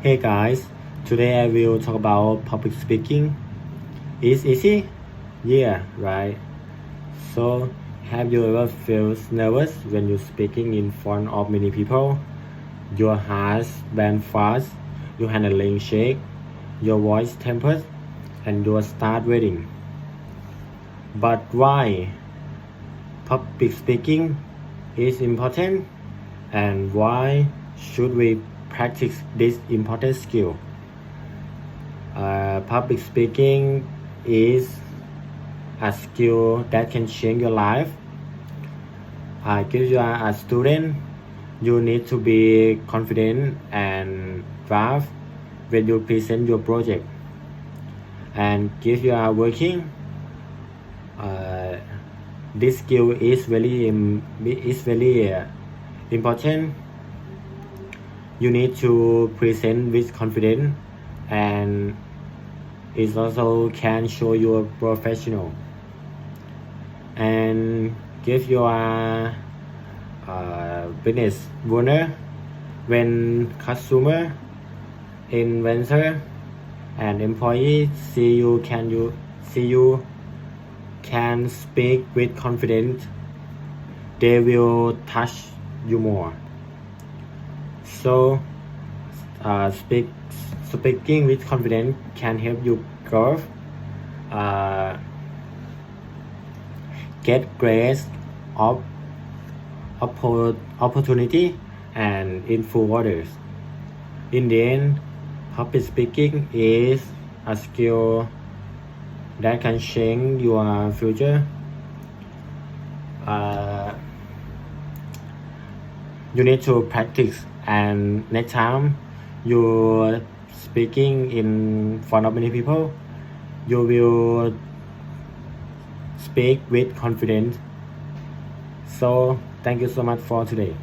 Hey guys, today I will talk about public speaking. Is easy? Yeah, right. So, have you ever felt nervous when you're speaking in front of many people? Your heart beats fast, your handling shake, your voice tempers, and you start waiting. But why? Public speaking is important, and why should we practice this important skill? Public speaking is a skill that can change your life. If you are a student, you need to be confident and brave when you present your project. And if you are working, uh, this skill is very important. You need to present with confidence, and it also can show you are professional. And if you are business owner, when customer, investor, and employee see you can speak with confidence, they will touch you more. So, speaking with confidence can help you grow, uh, get grades of opportunity, and influence others. In the end, public speaking is a skill that can change your future. Uh, you need to practice, and next time you're speaking in front of many people, you will speak with confidence. So thank you so much for today.